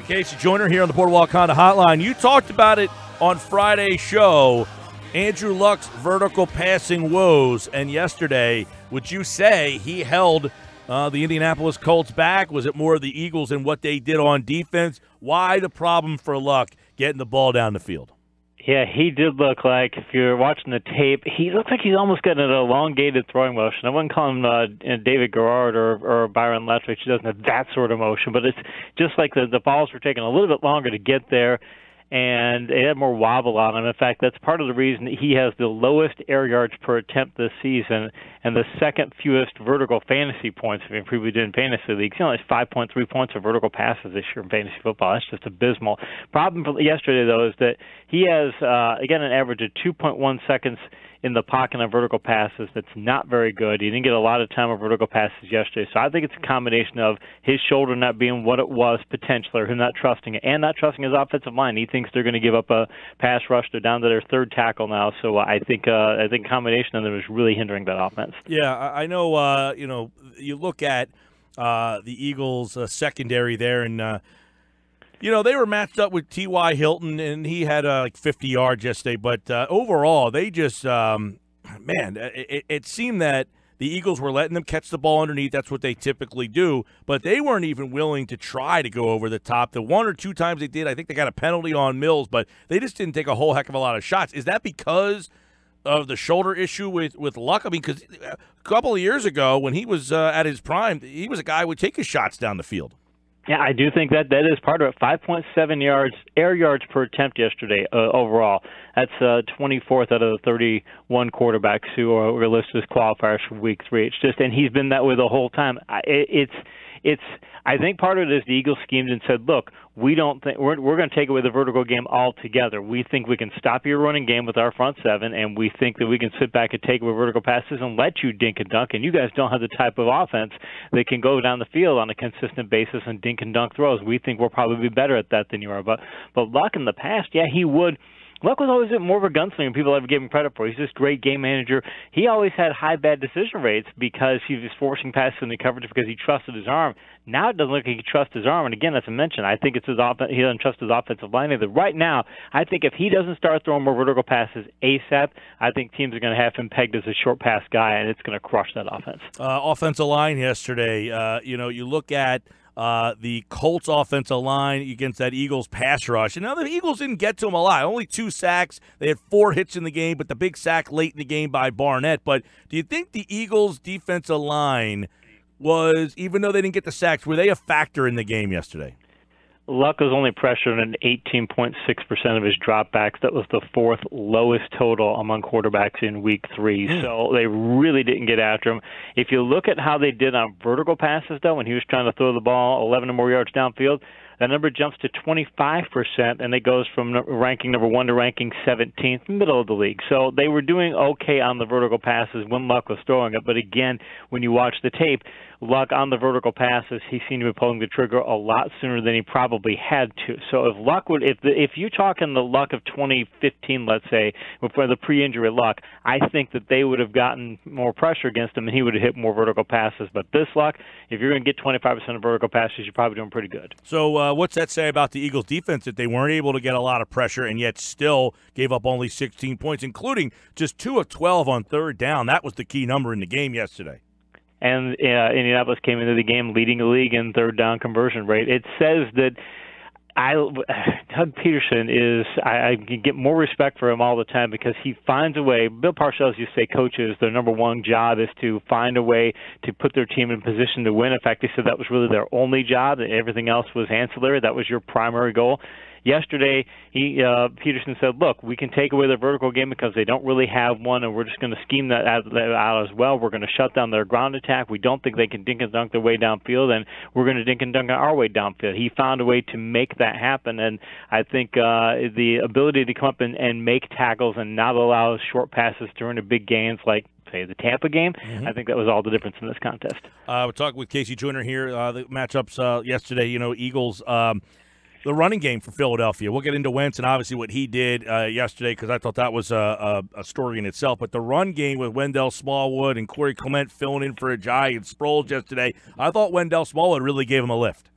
KC Joyner here on the Boardwalk Honda Hotline. You talked about it on Friday's show, Andrew Luck's vertical passing woes, and yesterday, would you say he held the Indianapolis Colts back? Was it more of the Eagles and what they did on defense? Why the problem for Luck getting the ball down the field? Yeah, he did look like, if you're watching the tape, he looks like he's almost got an elongated throwing motion. I wouldn't call him David Garrard or Byron Leftwich. He doesn't have that sort of motion, but it's just like the balls were taking a little bit longer to get there, and they had more wobble on him. In fact, that's part of the reason he has the lowest air yards per attempt this season and the second fewest vertical fantasy points if we did in fantasy leagues. He only has 5.3 points of vertical passes this year in fantasy football. That's just abysmal. Problem for yesterday, though, is that he has, again, an average of 2.1 seconds in the pocket on vertical passes. That's not very good. He didn't get a lot of time on vertical passes yesterday. So I think it's a combination of his shoulder not being what it was potentially, or him not trusting it, and not trusting his offensive line. He thinks they're going to give up a pass rush. They're down to their third tackle now. So I think a combination of them is really hindering that offense. Yeah, I know, you look at the Eagles' secondary there, and they were matched up with T.Y. Hilton, and he had like 50 yards yesterday. But overall, they just, it seemed that the Eagles were letting them catch the ball underneath. That's what they typically do. But they weren't even willing to try to go over the top. The one or two times they did, I think they got a penalty on Mills, but they just didn't take a whole heck of a lot of shots. Is that because of the shoulder issue with Luck? I mean, because a couple of years ago when he was at his prime, he was a guy who would take his shots down the field. Yeah, I do think that is part of it. 5.7 air yards per attempt yesterday overall. That's 24th out of the 31 quarterbacks who are listed as qualifiers for Week 3. It's just, and he's been that way the whole time. I think part of it is the Eagles schemed and said, look, we're going to take away the vertical game altogether. We think we can stop your running game with our front seven, and we think that we can sit back and take away vertical passes and let you dink and dunk. And you guys don't have the type of offense that can go down the field on a consistent basis and dink and dunk throws. We think we'll probably be better at that than you are. But Luck in the past, yeah, he would. Luck was always more of a gunslinger than people ever gave him credit for. He's this great game manager. He always had high bad decision rates because he was forcing passes in the coverage because he trusted his arm. Now it doesn't look like he trusts his arm. And again, as I mentioned, I think it's his he doesn't trust his offensive line either. Right now, I think if he doesn't start throwing more vertical passes ASAP, I think teams are going to have him pegged as a short pass guy, and it's going to crush that offense. Offensive line yesterday, you look at the Colts offensive line against that Eagles pass rush. And now the Eagles didn't get to them a lot. Only 2 sacks. They had 4 hits in the game, but the big sack late in the game by Barnett. But do you think the Eagles defensive line was, even though they didn't get the sacks, were they a factor in the game yesterday? Luck was only pressured in 18.6% of his dropbacks. That was the 4th lowest total among quarterbacks in Week 3. So they really didn't get after him. If you look at how they did on vertical passes, though, when he was trying to throw the ball 11 or more yards downfield, that number jumps to 25%, and it goes from ranking number 1 to ranking 17th, middle of the league. So they were doing okay on the vertical passes when Luck was throwing it. But again, when you watch the tape, Luck on the vertical passes, he seemed to be pulling the trigger a lot sooner than he probably had to. So if Luck would, if you're talking the Luck of 2015, let's say, before the pre-injury Luck, I think that they would have gotten more pressure against him, and he would have hit more vertical passes. But this Luck, if you're going to get 25% of vertical passes, you're probably doing pretty good. So what's that say about the Eagles' defense that they weren't able to get a lot of pressure and yet still gave up only 16 points, including just 2 of 12 on third down? That was the key number in the game yesterday. And Indianapolis came into the game leading the league in third down conversion rate. It says that Doug Peterson I can get more respect for him all the time because he finds a way. Bill Parcells used to say coaches, their number one job is to find a way to put their team in position to win. In fact, they said that was really their only job, and everything else was ancillary. That was your primary goal. Yesterday, Peterson said, look, we can take away their vertical game because they don't really have one, and we're just going to scheme that out as well. We're going to shut down their ground attack. We don't think they can dink and dunk their way downfield, and we're going to dink and dunk our way downfield. He found a way to make that happen, and I think the ability to come up and make tackles and not allow short passes during the big games like, say, the Tampa game, I think that was all the difference in this contest. We're talking with KC Joyner here. The matchups yesterday, Eagles the running game for Philadelphia. We'll get into Wentz and obviously what he did yesterday because I thought that was a story in itself. But the run game with Wendell Smallwood and Corey Clement filling in for Ajayi and Sproles yesterday, I thought Wendell Smallwood really gave him a lift.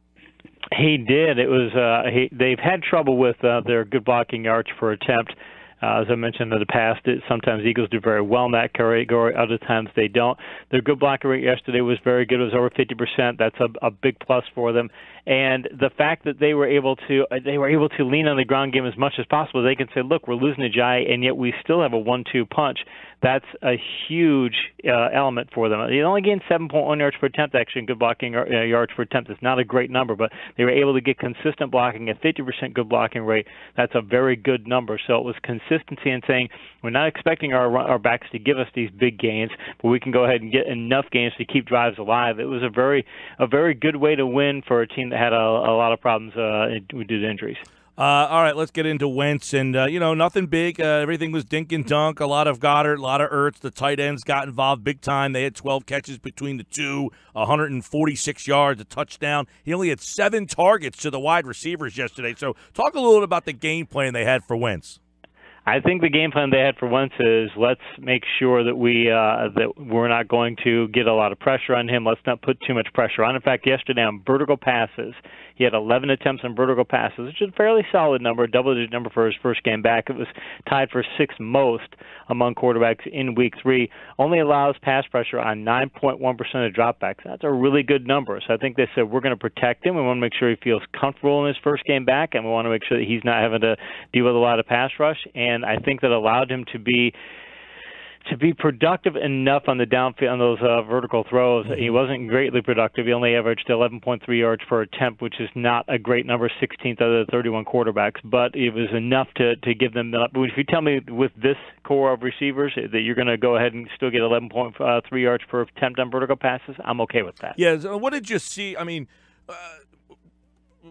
He did. It was they've had trouble with their good blocking yards per attempt. As I mentioned in the past, sometimes Eagles do very well in that category. Other times they don't. Their good blocking rate yesterday was very good. It was over 50%. That's a big plus for them. And the fact that they were able to lean on the ground game as much as possible, they can say, look, we're losing a Jai, and yet we still have a 1-2 punch. That's a huge element for them. They only gained 7.1 yards per attempt, actually, in good blocking yards per attempt. It's not a great number, but they were able to get consistent blocking at 50% good blocking rate. That's a very good number. So it was consistency in saying we're not expecting our backs to give us these big gains, but we can go ahead and get enough gains to keep drives alive. It was a very good way to win for a team that had a lot of problems due to injuries. All right, let's get into Wentz. And, nothing big. Everything was dink and dunk. A lot of Goddard, a lot of Ertz. The tight ends got involved big time. They had 12 catches between the two, 146 yards, a touchdown. He only had 7 targets to the wide receivers yesterday. So talk a little bit about the game plan they had for Wentz. I think the game plan they had for Wentz is let's make sure that we're not going to get a lot of pressure on him. Let's not put too much pressure on. In fact, yesterday on vertical passes, he had 11 attempts on vertical passes, which is a fairly solid number, a double-digit number for his first game back. It was tied for 6th most among quarterbacks in Week 3. Only allows pass pressure on 9.1% of dropbacks. That's a really good number. So I think they said we're going to protect him. We want to make sure he feels comfortable in his first game back, and we want to make sure that he's not having to deal with a lot of pass rush. And I think that allowed him to be productive enough on the downfield on those vertical throws. He wasn't greatly productive. He only averaged 11.3 yards per attempt, which is not a great number, 16th out of the 31 quarterbacks, but it was enough to give them the. If you tell me with this core of receivers that you're going to go ahead and still get 11.3 yards per attempt on vertical passes, I'm okay with that. Yeah, what did you see? I mean,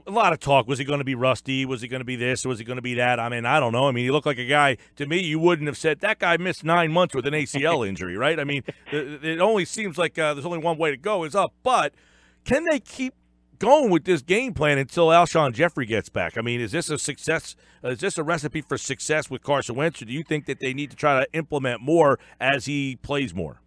a lot of talk. Was he going to be rusty? Was he going to be this? Was he going to be that? I mean, I don't know. I mean, he looked like a guy, to me, you wouldn't have said, that guy missed 9 months with an ACL injury, right? I mean, it only seems like there's only one way to go is up. But can they keep going with this game plan until Alshon Jeffrey gets back? I mean, is this a success? Is this a recipe for success with Carson Wentz, or do you think that they need to try to implement more as he plays more?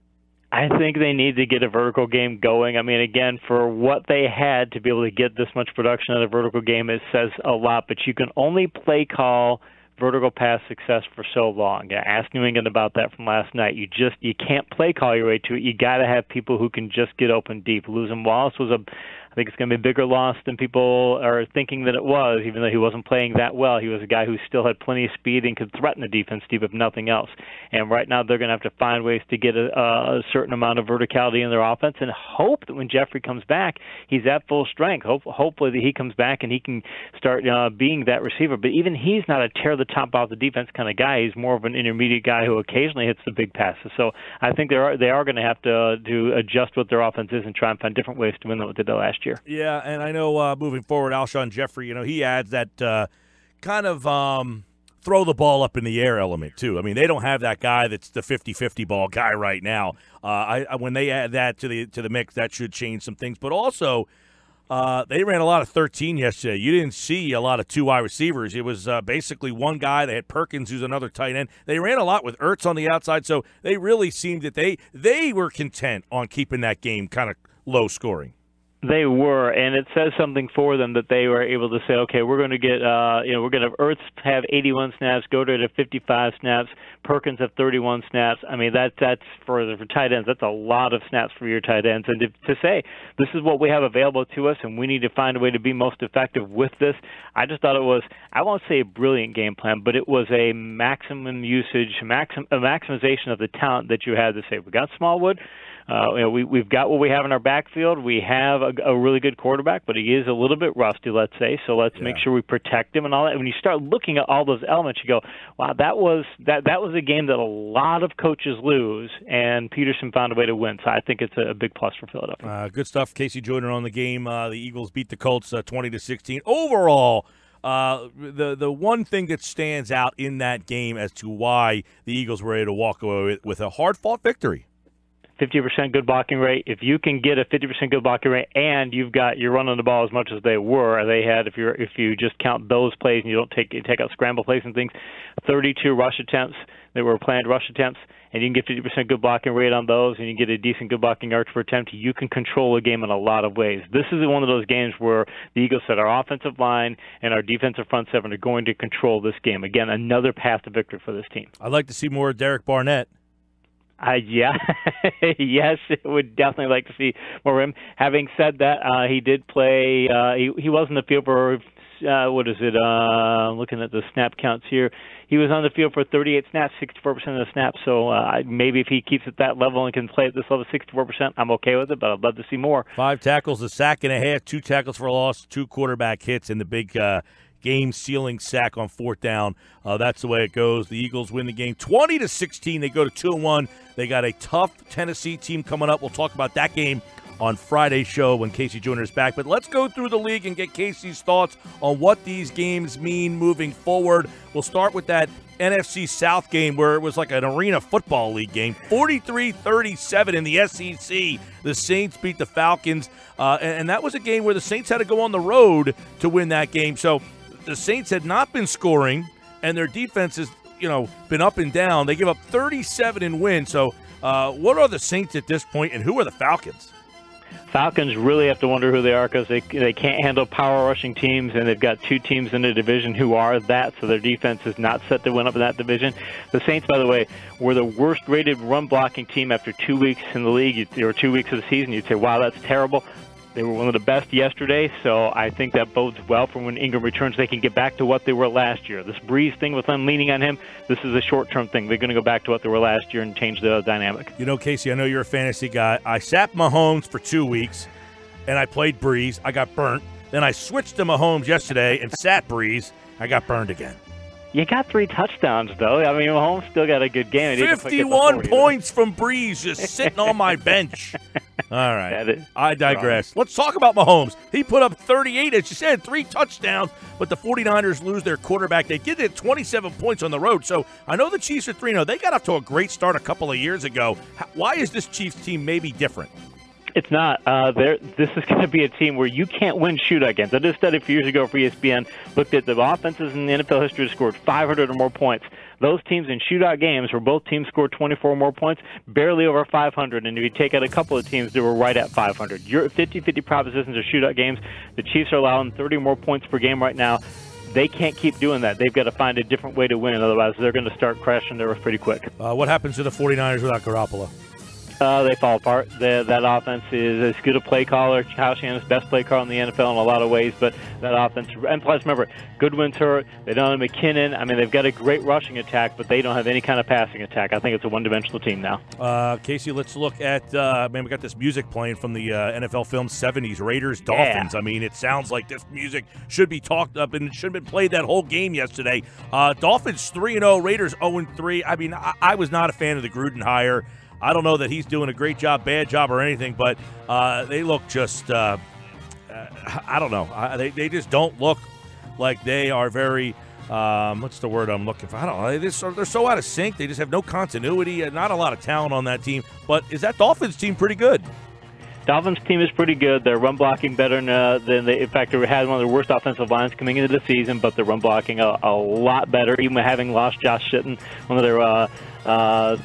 I think they need to get a vertical game going. I mean, again, for what they had to be able to get this much production out of a vertical game, it says a lot, but you can only play call vertical pass success for so long. Yeah, ask New England about that from last night. You can't play call your way to it. You got to have people who can just get open deep. Losing Wallace was I think it's going to be a bigger loss than people are thinking that it was, even though he wasn't playing that well. He was a guy who still had plenty of speed and could threaten the defense deep, if nothing else. And right now they're going to have to find ways to get a certain amount of verticality in their offense and hope that when Jeffrey comes back, he's at full strength. Hopefully that he comes back and he can start being that receiver. But even he's not a tear the top off the defense kind of guy. He's more of an intermediate guy who occasionally hits the big passes. So I think they are going to have to adjust what their offense is and try and find different ways to win than what they did last year. Yeah, and I know moving forward, Alshon Jeffrey, he adds that kind of throw the ball up in the air element, too. I mean, they don't have that guy that's the 50-50 ball guy right now. When they add that to the mix, that should change some things. But also, they ran a lot of 13 yesterday. You didn't see a lot of 2 wide receivers. It was basically one guy. They had Perkins, who's another tight end. They ran a lot with Ertz on the outside, so they really seemed that they were content on keeping that game kind of low scoring. They were, and it says something for them that they were able to say, okay, we're going to get, we're going to have Ertz have 81 snaps, Goddard to 55 snaps, Perkins have 31 snaps. I mean, that's for tight ends. That's a lot of snaps for your tight ends. And to say this is what we have available to us, and we need to find a way to be most effective with this. I just thought it was, I won't say a brilliant game plan, but it was a maximum usage, a maximization of the talent that you had to say, we got Smallwood. We've got what we have in our backfield. We have a really good quarterback, but he is a little bit rusty, let's say. So let's make sure we protect him and all that. When you start looking at all those elements, you go, wow, that was a game that a lot of coaches lose, and Peterson found a way to win. So I think it's a big plus for Philadelphia. Good stuff. KC Joyner on the game. The Eagles beat the Colts 20-16. Overall, the one thing that stands out in that game as to why the Eagles were able to walk away with a hard-fought victory. 50% good blocking rate. If you can get a 50% good blocking rate and you're running the ball as much as they had, if you just count those plays and you don't take out scramble plays and things, 32 rush attempts that were planned rush attempts, and you can get 50% good blocking rate on those, and you get a decent good blocking yards per attempt, you can control a game in a lot of ways. This is one of those games where the Eagles said our offensive line and our defensive front seven are going to control this game. Again, another path to victory for this team. I'd like to see more Derek Barnett. Yeah, yes, would definitely like to see more of him. Having said that, he did play. He was in the field for looking at the snap counts here, he was on the field for 38 snaps, 64% of the snaps. So maybe if he keeps at that level and can play at this level, 64%, I'm okay with it. But I'd love to see more. 5 tackles, a sack and a half, 2 tackles for a loss, 2 quarterback hits, and the big game-sealing sack on 4th down. That's the way it goes. The Eagles win the game 20-16. They go to 2-1. They got a tough Tennessee team coming up. We'll talk about that game on Friday's show when KC Joyner is back. But let's go through the league and get Casey's thoughts on what these games mean moving forward. We'll start with that NFC South game where it was like an Arena Football League game. 43-37 in the SEC. The Saints beat the Falcons, and that was a game where the Saints had to go on the road to win that game. So the Saints had not been scoring, and their defense has, been up and down. They give up 37 and win. So what are the Saints at this point, and who are the Falcons? Falcons really have to wonder who they are because they can't handle power rushing teams, and they've got 2 teams in the division who are that, so their defense is not set to win up in that division. The Saints, by the way, were the worst-rated run-blocking team after 2 weeks in the league. They were 2 weeks of the season. You'd say, wow, that's terrible. They were one of the best yesterday, so I think that bodes well for when Ingram returns. They can get back to what they were last year. This Breeze thing with them leaning on him, this is a short-term thing. They're going to go back to what they were last year and change the dynamic. Casey, I know you're a fantasy guy. I sat Mahomes for 2 weeks, and I played Breeze. I got burnt. Then I switched to Mahomes yesterday and sat Breeze. I got burned again. You got 3 touchdowns, though. I mean, Mahomes still got a good game. 51 points from Breeze just sitting on my bench. All right. I digress. Let's talk about Mahomes. He put up 38, as you said, 3 touchdowns, but the 49ers lose their quarterback. They get it 27 points on the road. So I know the Chiefs are 3-0. They got off to a great start a couple of years ago. Why is this Chiefs team maybe different? It's not. This is going to be a team where you can't win shootout games. I did a study a few years ago for ESPN, looked at the offenses in the NFL history that scored 500 or more points. Those teams in shootout games where both teams scored 24 or more points, barely over 500. And if you take out a couple of teams, they were right at 500. Your 50-50 propositions or shootout games, the Chiefs are allowing 30 more points per game right now. They can't keep doing that. They've got to find a different way to win. Otherwise, they're going to start crashing there pretty quick. What happens to the 49ers without Garoppolo? They fall apart. That offense is as good a play caller. Kyle Shanahan's best play caller in the NFL in a lot of ways, but that offense, and plus remember, Goodwin's hurt. They don't have McKinnon. I mean, they've got a great rushing attack, but they don't have any kind of passing attack. I think it's a one-dimensional team now. Casey, let's look at, we got this music playing from the NFL film 70s, Raiders, Dolphins. Yeah. I mean, it sounds like this music should be talked up and it should have been played that whole game yesterday. Dolphins 3-0, Raiders 0-3. I mean, I was not a fan of the Gruden hire. I don't know that he's doing a great job, bad job, or anything, but they look just, I don't know. They just don't look like they are very, what's the word I'm looking for? I don't know. They're so out of sync. They just have no continuity, not a lot of talent on that team. But is that Dolphins team pretty good? Dolphins team is pretty good. They're run blocking better than they. In fact, they had one of the worst offensive lines coming into the season, but they're run blocking a lot better, even having lost Josh Sitton, one of their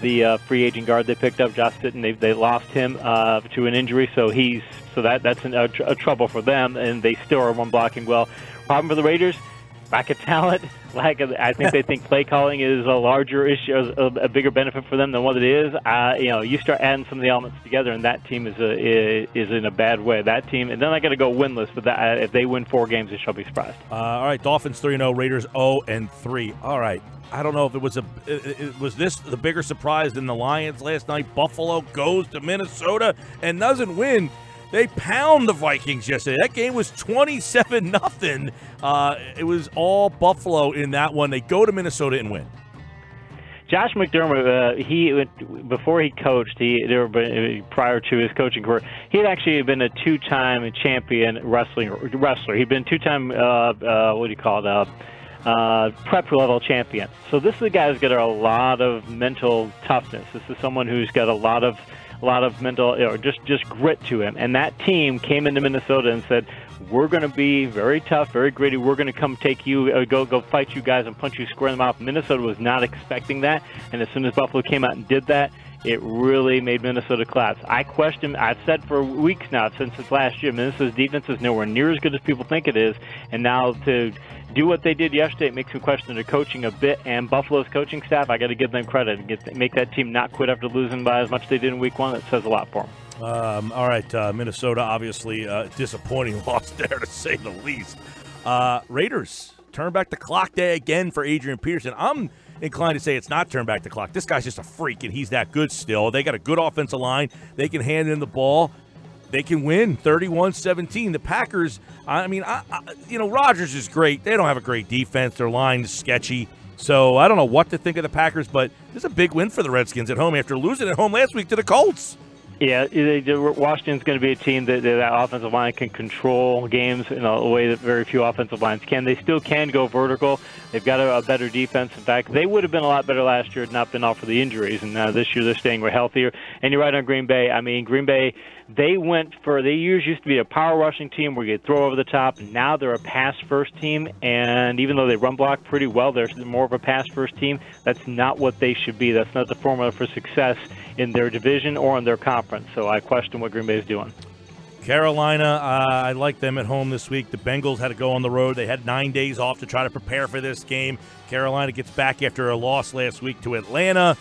the free agent guard they picked up, Josh Sitton. They lost him to an injury, so that's a trouble for them, and they still are run blocking well. Problem for the Raiders, lack of talent. I think they think play calling is a larger issue, a bigger benefit for them than what it is. You start adding some of the elements together, and that team is in a bad way. That team, and then I got to go winless. But if they win 4 games, they shall be surprised. All right, Dolphins 3-0, Raiders 0-3. All right. I don't know if was this the bigger surprise than the Lions last night. Buffalo goes to Minnesota and doesn't win. They pound the Vikings yesterday. That game was 27-0. It was all Buffalo in that one. They go to Minnesota and win. Josh McDermott, before he coached, prior to his coaching career, he had actually been a 2-time champion wrestler. He'd been 2-time, prep level champion. So this is a guy who's got a lot of mental toughness. This is someone who's got a lot of a lot of mental, just grit to him. And that team came into Minnesota and said, we're going to be very tough, very gritty. We're going to come take you, go fight you guys and punch you square in the mouth. Minnesota was not expecting that, and as soon as Buffalo came out and did that, it really made Minnesota collapse. I've said for weeks now, since last year, Minnesota's defense is nowhere near as good as people think it is, and now to do what they did yesterday, it makes me question their coaching a bit, and Buffalo's coaching staff, I got to give them credit and make that team not quit after losing by as much as they did in week one. That says a lot for them. All right, Minnesota, obviously disappointing loss there, to say the least. Raiders turn back the clock day again for Adrian Peterson. I'm inclined to say it's not turn back the clock. This guy's just a freak, and he's that good still. They got a good offensive line. They can hand in the ball. They can win 31-17. The Packers, Rodgers is great. They don't have a great defense. Their line is sketchy. So I don't know what to think of the Packers, but this is a big win for the Redskins at home after losing at home last week to the Colts. Yeah, Washington's going to be a team that offensive line can control games in a way that very few offensive lines can. They still can go vertical. They've got a better defense. In fact, they would have been a lot better last year had not been out for the injuries. And this year they're staying healthier. And you're right on Green Bay. I mean, Green Bay, they used to be a power rushing team where you throw over the top. Now they're a pass-first team. And even though they run block pretty well, they're more of a pass-first team. That's not what they should be. That's not the formula for success in their division or in their conference. So I question what Green Bay is doing. Carolina, I like them at home this week. The Bengals had to go on the road. They had 9 days off to try to prepare for this game. Carolina gets back after a loss last week to Atlanta.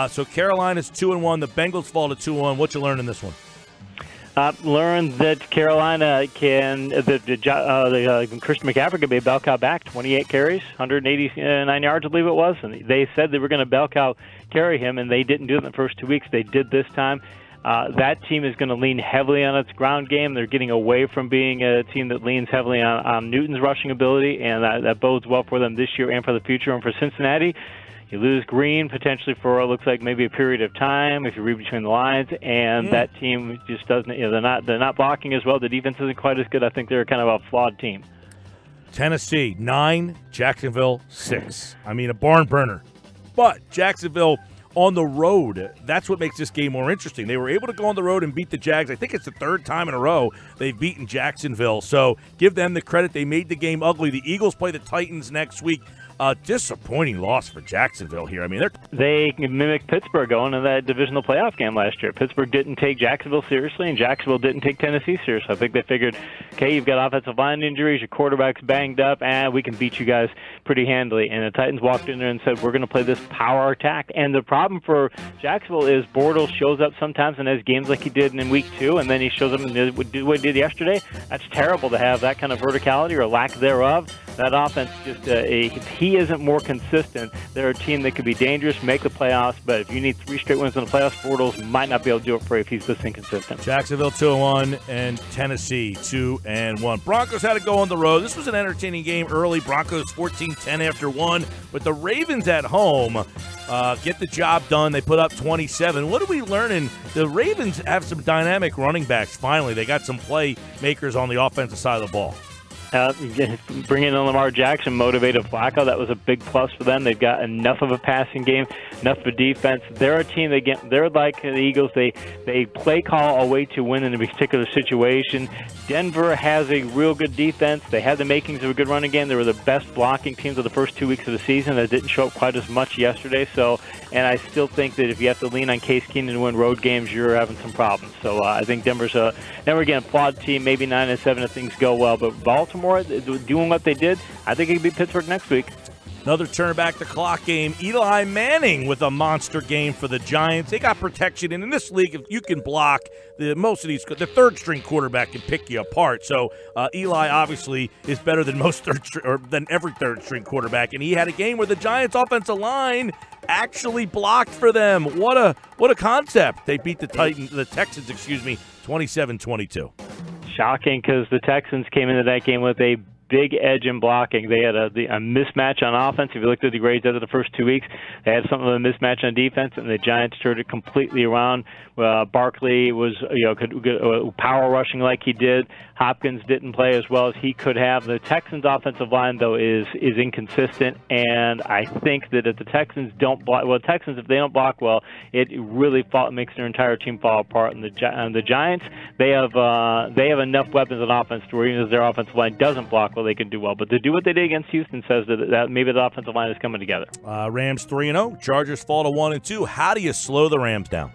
So Carolina's 2-1. The Bengals fall to 2-1. What you learn in this one? Learned that Carolina can, Christian McCaffrey can be a bell cow back, 28 carries, 189 yards, I believe it was. And they said they were going to bell cow carry him, and they didn't do it in the first 2 weeks. They did this time. That team is going to lean heavily on its ground game. They're getting away from being a team that leans heavily on Newton's rushing ability, and that bodes well for them this year and for the future. And for Cincinnati, you lose Green potentially for looks like maybe a period of time if you read between the lines, and that team just doesn't. They're not blocking as well. The defense isn't quite as good. I think they're kind of a flawed team. Tennessee 9, Jacksonville 6. I mean, a barn burner, but Jacksonville on the road. That's what makes this game more interesting. They were able to go on the road and beat the Jags. I think it's the third time in a row they've beaten Jacksonville. So give them the credit. They made the game ugly. The Eagles play the Titans next week. A disappointing loss for Jacksonville here. I mean, they mimicked Pittsburgh going in that divisional playoff game last year. Pittsburgh didn't take Jacksonville seriously, and Jacksonville didn't take Tennessee seriously. I think they figured, okay, you've got offensive line injuries, your quarterback's banged up, and we can beat you guys pretty handily. And the Titans walked in there and said, we're going to play this power attack. And the problem for Jacksonville is Bortles shows up sometimes and has games like he did in week 2, and then he shows up and did what he did yesterday. That's terrible to have that kind of verticality or lack thereof. That offense just he isn't more consistent. They're a team that could be dangerous, make the playoffs, but if you need 3 straight wins in the playoffs, Bortles might not be able to do it for you if he's this inconsistent. Jacksonville 2-1 and Tennessee 2-1. Broncos had to go on the road. This was an entertaining game early. Broncos 14-10 after 1, but the Ravens at home get the job done. They put up 27. What are we learning? The Ravens have some dynamic running backs. Finally, they got some playmakers on the offensive side of the ball. Bringing in Lamar Jackson motivated Flacco. That was a big plus for them. They've got enough of a passing game, enough of a defense. They're a team they're like the Eagles. They play call a way to win in a particular situation. Denver has a real good defense. They had the makings of a good running game. They were the best blocking teams of the first 2 weeks of the season. That didn't show up quite as much yesterday. And I still think that if you have to lean on Case Keenum to win road games, you're having some problems. So I think Denver's never again a flawed team. Maybe 9-7 if things go well, but Baltimore doing what they did, I think it could beat Pittsburgh next week. Another turn back the clock game. Eli Manning with a monster game for the Giants. They got protection, and in this league, if you can block, the third string quarterback can pick you apart. So Eli obviously is better than than every third string quarterback, and he had a game where the Giants' offensive line actually blocked for them. What a concept! They beat the Texans, 27-22. Shocking, because the Texans came into that game with a big edge in blocking. They had a mismatch on offense. If you looked at the grades after the first 2 weeks, they had something of a mismatch on defense, and the Giants turned it completely around. Barkley was could power rushing like he did. Hopkins didn't play as well as he could have. The Texans' offensive line, though, is inconsistent, and I think that if the Texans don't block, well, Texans, if they don't block well, it really makes their entire team fall apart. And the Giants, they have enough weapons on offense to where even if their offensive line doesn't block well, they can do well. But to do what they did against Houston says that maybe the offensive line is coming together. Rams 3-0, Chargers fall to 1-2. How do you slow the Rams down?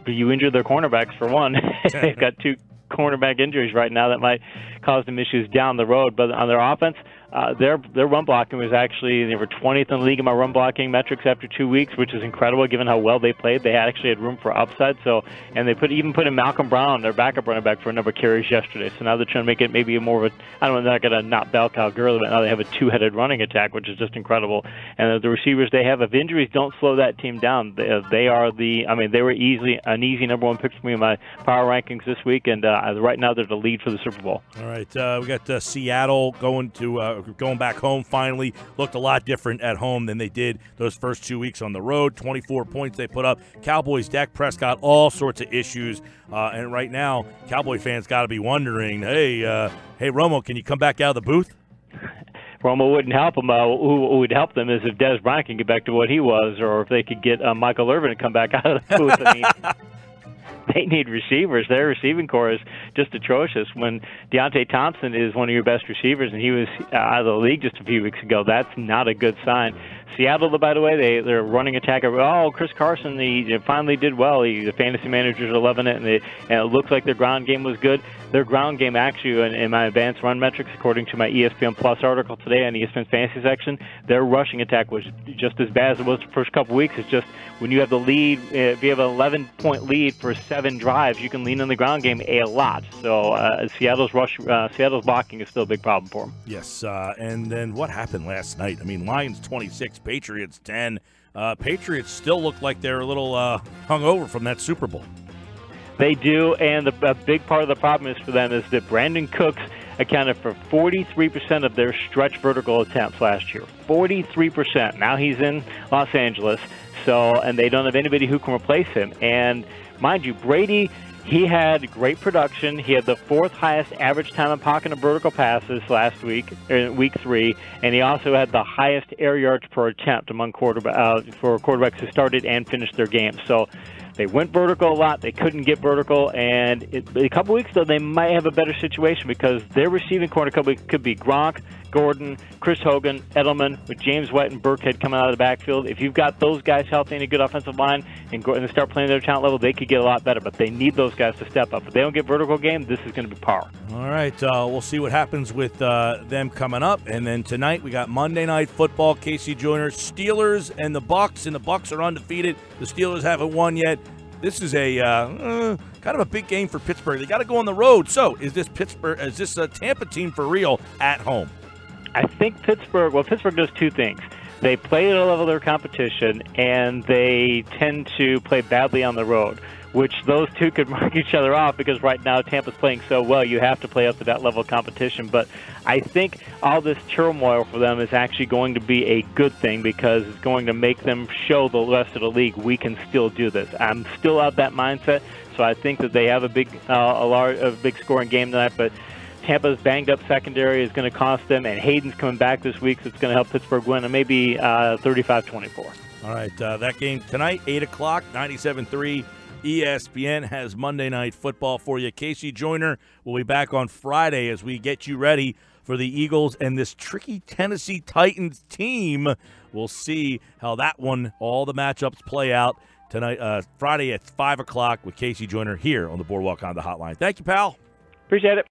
You injure their cornerbacks for one. They've got 2 cornerback injuries right now that might cause them issues down the road. But on their offense, their run blocking was actually, they were 20th in the league in my run blocking metrics after 2 weeks, which is incredible given how well they played. They actually had room for upside. And they even put in Malcolm Brown, their backup running back, for a number of carries yesterday. So now they're trying to make it maybe more of a, I don't know, they're not going to not bell cow Gurley, but now they have a 2-headed running attack, which is just incredible. And the receivers they have, if injuries don't slow that team down, they were easily an easy number 1 pick for me in my power rankings this week, and right now they're the lead for the Super Bowl. All right, we got Seattle going back home finally. Looked a lot different at home than they did those first 2 weeks on the road. 24 points they put up. Cowboys, Dak Prescott, all sorts of issues. And right now, Cowboy fans got to be wondering, hey, Romo, can you come back out of the booth? Romo wouldn't help them. Who would help them is if Dez Bryant can get back to what he was, or if they could get Michael Irvin to come back out of the booth. I mean, they need receivers. Their receiving core is just atrocious. When Deontay Thompson is one of your best receivers and he was out of the league just a few weeks ago, that's not a good sign. Seattle, by the way, they're running attack. Chris Carson, he finally did well. The fantasy managers are loving it, and it looks like their ground game was good. Their ground game, actually, in my advanced run metrics, according to my ESPN Plus article today on ESPN's fantasy section, their rushing attack was just as bad as it was the first couple weeks. It's just when you have the lead, if you have an 11-point lead for 7 drives, you can lean on the ground game a lot. So Seattle's blocking is still a big problem for them. Yes, and then what happened last night? I mean, Lions 26, Patriots 10. Patriots still look like they're a little hungover from that Super Bowl. They do, and a big part of the problem is for them is that Brandon Cooks accounted for 43% of their stretch vertical attempts last year. 43%. Now he's in Los Angeles, and they don't have anybody who can replace him. And mind you, Brady, he had great production. He had the 4th highest average time in pocket and vertical passes last week, week 3, and he also had the highest air yards per attempt among for quarterbacks who started and finished their games. So they went vertical a lot. They couldn't get vertical, and a couple weeks ago they might have a better situation because their receiving corner could be Gronk, Gordon, Chris Hogan, Edelman, with James White and Burkhead coming out of the backfield. If you've got those guys healthy and a good offensive line and start playing their talent level, they could get a lot better, but they need those guys to step up. If they don't get vertical game, this is going to be power. All right, we'll see what happens with them coming up. And then tonight we got Monday Night Football, KC Joyner, Steelers and the Bucs, and the Bucs are undefeated. The Steelers haven't won yet. This is a kind of a big game for Pittsburgh. They got to go on the road. So is this a Tampa team for real at home? I think Pittsburgh does 2 things. They play at a level of their competition, and they tend to play badly on the road, which those 2 could mark each other off because right now Tampa's playing so well, you have to play up to that level of competition. But I think all this turmoil for them is actually going to be a good thing because it's going to make them show the rest of the league we can still do this. I'm still of that mindset, so I think that they have a big scoring game tonight, but Tampa's banged-up secondary is going to cost them, and Hayden's coming back this week, so it's going to help Pittsburgh win, and maybe 35-24. All right, that game tonight, 8 o'clock, 97.3 ESPN has Monday Night Football for you. KC Joyner will be back on Friday as we get you ready for the Eagles and this tricky Tennessee Titans team. We'll see how that one, all the matchups play out tonight, Friday at 5 o'clock with KC Joyner here on the Boardwalk on the Hotline. Thank you, pal. Appreciate it.